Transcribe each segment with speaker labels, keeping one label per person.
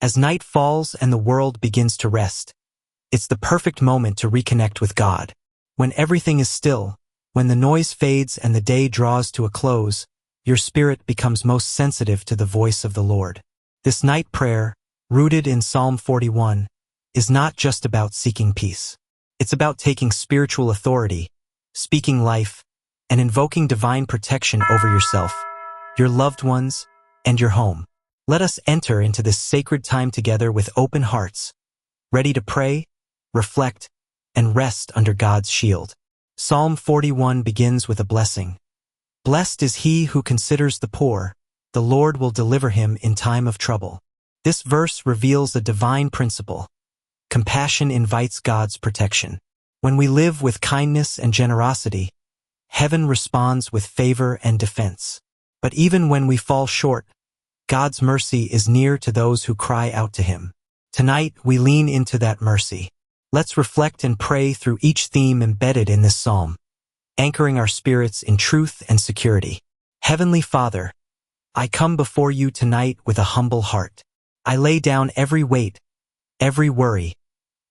Speaker 1: As night falls and the world begins to rest, it's the perfect moment to reconnect with God. When everything is still, when the noise fades and the day draws to a close, your spirit becomes most sensitive to the voice of the Lord. This night prayer, rooted in Psalm 41, is not just about seeking peace. It's about taking spiritual authority, speaking life, and invoking divine protection over yourself, your loved ones, and your home. Let us enter into this sacred time together with open hearts, ready to pray, reflect, and rest under God's shield. Psalm 41 begins with a blessing. Blessed is he who considers the poor, the Lord will deliver him in time of trouble. This verse reveals a divine principle. Compassion invites God's protection. When we live with kindness and generosity, heaven responds with favor and defense. But even when we fall short, God's mercy is near to those who cry out to him. Tonight, we lean into that mercy. Let's reflect and pray through each theme embedded in this psalm, anchoring our spirits in truth and security. Heavenly Father, I come before you tonight with a humble heart. I lay down every weight, every worry,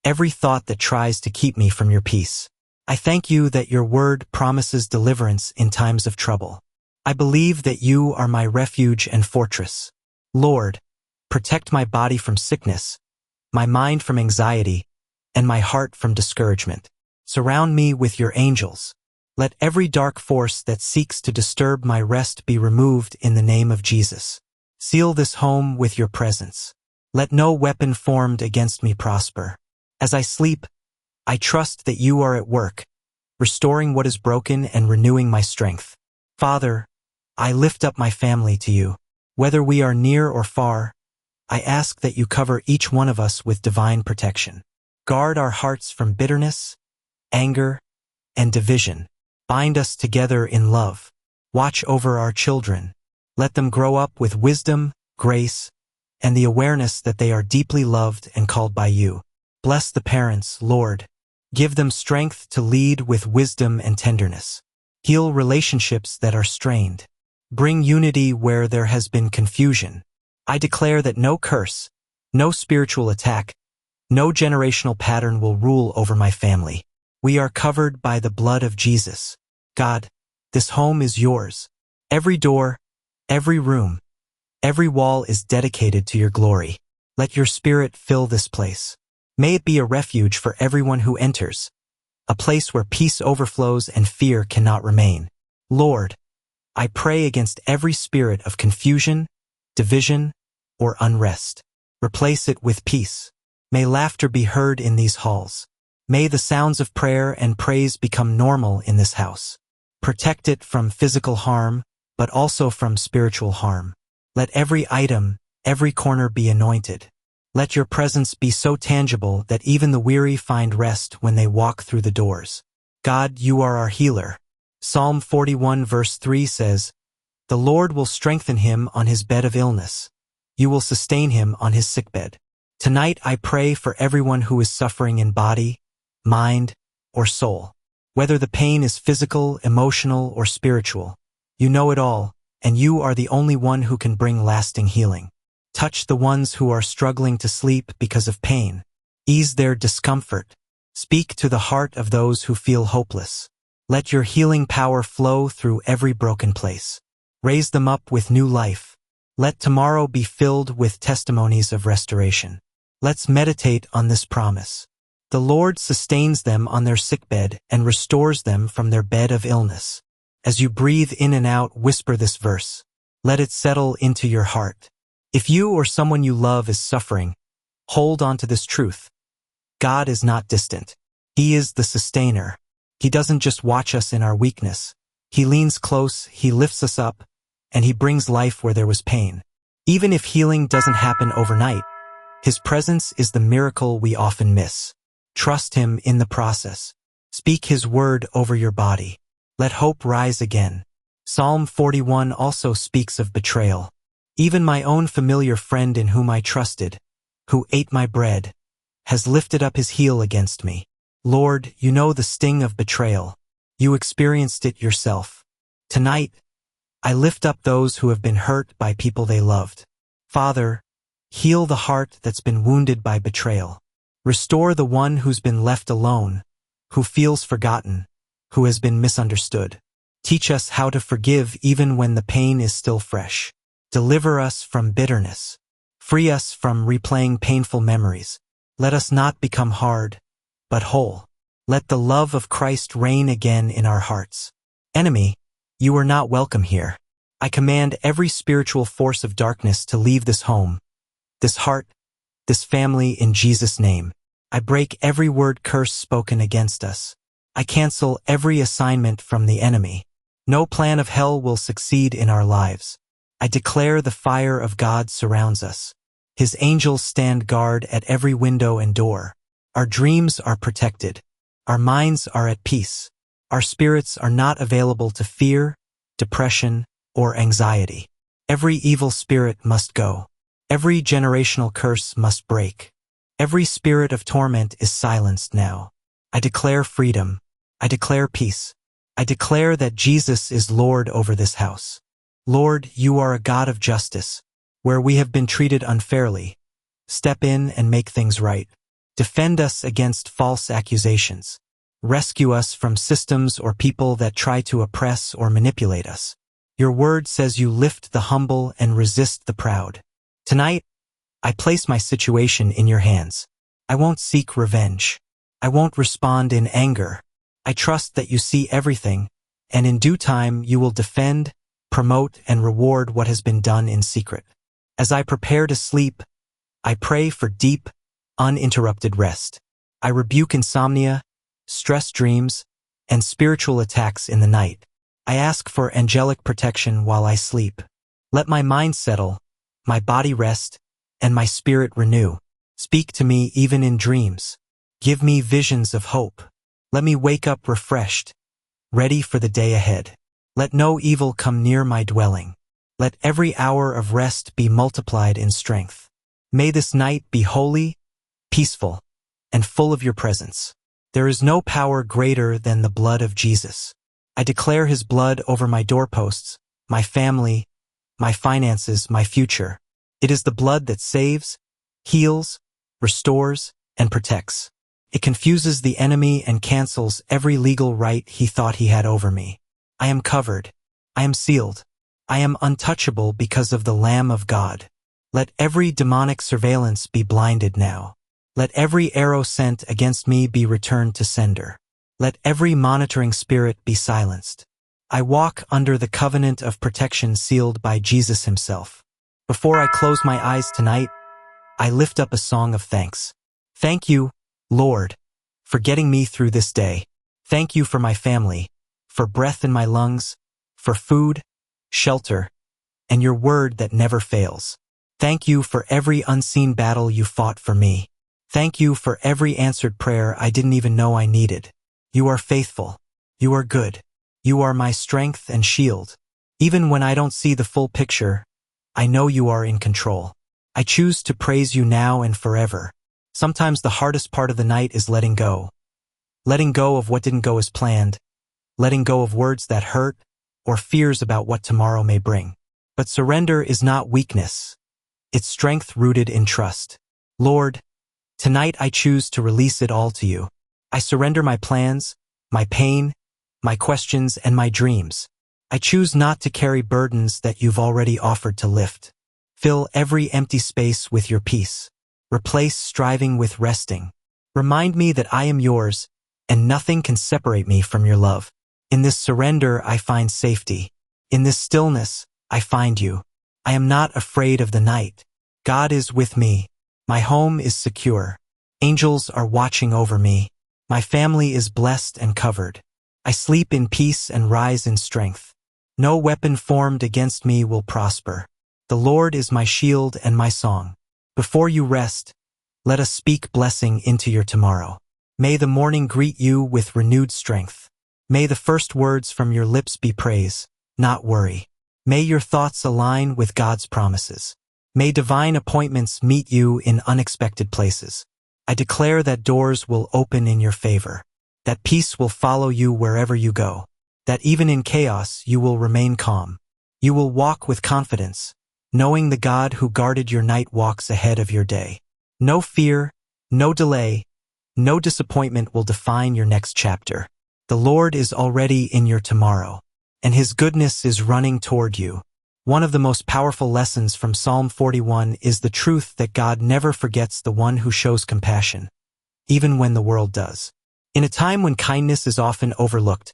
Speaker 1: every thought that tries to keep me from your peace. I thank you that your word promises deliverance in times of trouble. I believe that you are my refuge and fortress. Lord, protect my body from sickness, my mind from anxiety, and my heart from discouragement. Surround me with your angels. Let every dark force that seeks to disturb my rest be removed in the name of Jesus. Seal this home with your presence. Let no weapon formed against me prosper. As I sleep, I trust that you are at work, restoring what is broken and renewing my strength. Father, I lift up my family to you. Whether we are near or far, I ask that you cover each one of us with divine protection. Guard our hearts from bitterness, anger, and division. Bind us together in love. Watch over our children. Let them grow up with wisdom, grace, and the awareness that they are deeply loved and called by you. Bless the parents, Lord. Give them strength to lead with wisdom and tenderness. Heal relationships that are strained. Bring unity where there has been confusion. I declare that no curse, no spiritual attack, no generational pattern will rule over my family. We are covered by the blood of Jesus. God, this home is yours. Every door, every room, every wall is dedicated to your glory. Let your spirit fill this place. May it be a refuge for everyone who enters, a place where peace overflows and fear cannot remain. Lord, I pray against every spirit of confusion, division, or unrest. Replace it with peace. May laughter be heard in these halls. May the sounds of prayer and praise become normal in this house. Protect it from physical harm, but also from spiritual harm. Let every item, every corner be anointed. Let your presence be so tangible that even the weary find rest when they walk through the doors. God, you are our healer. Psalm 41 verse 3 says, "The Lord will strengthen him on his bed of illness. You will sustain him on his sickbed." Tonight I pray for everyone who is suffering in body, mind, or soul. Whether the pain is physical, emotional, or spiritual, you know it all, and you are the only one who can bring lasting healing. Touch the ones who are struggling to sleep because of pain. Ease their discomfort. Speak to the heart of those who feel hopeless. Let your healing power flow through every broken place. Raise them up with new life. Let tomorrow be filled with testimonies of restoration. Let's meditate on this promise. The Lord sustains them on their sickbed and restores them from their bed of illness. As you breathe in and out, whisper this verse. Let it settle into your heart. If you or someone you love is suffering, hold on to this truth. God is not distant. He is the sustainer. He doesn't just watch us in our weakness. He leans close, he lifts us up, and he brings life where there was pain. Even if healing doesn't happen overnight, his presence is the miracle we often miss. Trust him in the process. Speak his word over your body. Let hope rise again. Psalm 41 also speaks of betrayal. Even my own familiar friend in whom I trusted, who ate my bread, has lifted up his heel against me. Lord, you know the sting of betrayal. You experienced it yourself. Tonight, I lift up those who have been hurt by people they loved. Father, Heal the heart that's been wounded by betrayal. Restore the one who's been left alone, who feels forgotten, who has been misunderstood. Teach us how to forgive even when the pain is still fresh. Deliver us from bitterness. Free us from replaying painful memories. Let us not become hard, but whole. Let the love of Christ reign again in our hearts. Enemy, you are not welcome here. I command every spiritual force of darkness to leave this home, this heart, this family in Jesus' name. I break every word curse spoken against us. I cancel every assignment from the enemy. No plan of hell will succeed in our lives. I declare the fire of God surrounds us. His angels stand guard at every window and door. Our dreams are protected. Our minds are at peace. Our spirits are not available to fear, depression, or anxiety. Every evil spirit must go. Every generational curse must break. Every spirit of torment is silenced now. I declare freedom. I declare peace. I declare that Jesus is Lord over this house. Lord, you are a God of justice. Where we have been treated unfairly, step in and make things right. Defend us against false accusations. Rescue us from systems or people that try to oppress or manipulate us. Your word says you lift the humble and resist the proud. Tonight, I place my situation in your hands. I won't seek revenge. I won't respond in anger. I trust that you see everything, and in due time you will defend, promote, and reward what has been done in secret. As I prepare to sleep, I pray for deep, uninterrupted rest. I rebuke insomnia, stress dreams, and spiritual attacks in the night. I ask for angelic protection while I sleep. Let my mind settle, my body rest, and my spirit renew. Speak to me even in dreams. Give me visions of hope. Let me wake up refreshed, ready for the day ahead. Let no evil come near my dwelling. Let every hour of rest be multiplied in strength. May this night be holy, peaceful, and full of your presence. There is no power greater than the blood of Jesus. I declare his blood over my doorposts, my family, my finances, my future. It is the blood that saves, heals, restores, and protects. It confuses the enemy and cancels every legal right he thought he had over me. I am covered. I am sealed. I am untouchable because of the Lamb of God. Let every demonic surveillance be blinded now. Let every arrow sent against me be returned to sender. Let every monitoring spirit be silenced. I walk under the covenant of protection sealed by Jesus himself. Before I close my eyes tonight, I lift up a song of thanks. Thank you, Lord, for getting me through this day. Thank you for my family, for breath in my lungs, for food, shelter, and your word that never fails. Thank you for every unseen battle you fought for me. Thank you for every answered prayer I didn't even know I needed. You are faithful. You are good. You are my strength and shield. Even when I don't see the full picture, I know you are in control. I choose to praise you now and forever. Sometimes the hardest part of the night is letting go. Letting go of what didn't go as planned. Letting go of words that hurt or fears about what tomorrow may bring. But surrender is not weakness. It's strength rooted in trust. Lord, tonight I choose to release it all to you. I surrender my plans, my pain, my questions, and my dreams. I choose not to carry burdens that you've already offered to lift. Fill every empty space with your peace. Replace striving with resting. Remind me that I am yours, and nothing can separate me from your love. In this surrender, I find safety. In this stillness, I find you. I am not afraid of the night. God is with me. My home is secure. Angels are watching over me. My family is blessed and covered. I sleep in peace and rise in strength. No weapon formed against me will prosper. The Lord is my shield and my song. Before you rest, let us speak blessing into your tomorrow. May the morning greet you with renewed strength. May the first words from your lips be praise, not worry. May your thoughts align with God's promises. May divine appointments meet you in unexpected places. I declare that doors will open in your favor, that peace will follow you wherever you go, that even in chaos you will remain calm. You will walk with confidence, knowing the God who guarded your night walks ahead of your day. No fear, no delay, no disappointment will define your next chapter. The Lord is already in your tomorrow, and His goodness is running toward you. One of the most powerful lessons from Psalm 41 is the truth that God never forgets the one who shows compassion, even when the world does. In a time when kindness is often overlooked,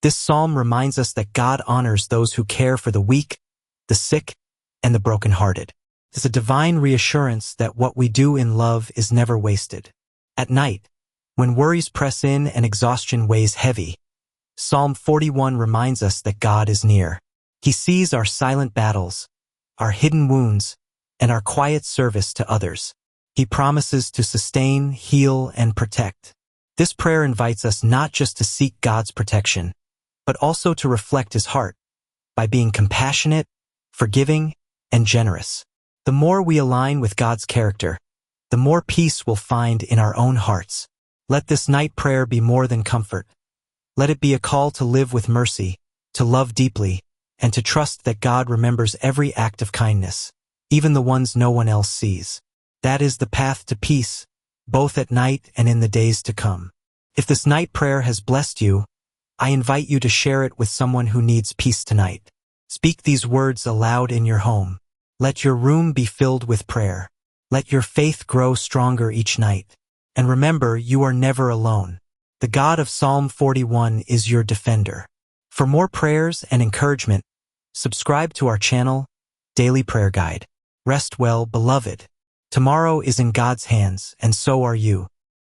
Speaker 1: this psalm reminds us that God honors those who care for the weak, the sick, and the brokenhearted. It's a divine reassurance that what we do in love is never wasted. At night, when worries press in and exhaustion weighs heavy, Psalm 41 reminds us that God is near. He sees our silent battles, our hidden wounds, and our quiet service to others. He promises to sustain, heal, and protect. This prayer invites us not just to seek God's protection, but also to reflect His heart by being compassionate, forgiving, and generous. The more we align with God's character, the more peace we'll find in our own hearts. Let this night prayer be more than comfort. Let it be a call to live with mercy, to love deeply, and to trust that God remembers every act of kindness, even the ones no one else sees. That is the path to peace, both at night and in the days to come. If this night prayer has blessed you, I invite you to share it with someone who needs peace tonight. Speak these words aloud in your home. Let your room be filled with prayer. Let your faith grow stronger each night. And remember, you are never alone. The God of Psalm 41 is your defender. For more prayers and encouragement, subscribe to our channel, Daily Prayer Guide. Rest well, beloved. Tomorrow is in God's hands, and so are you.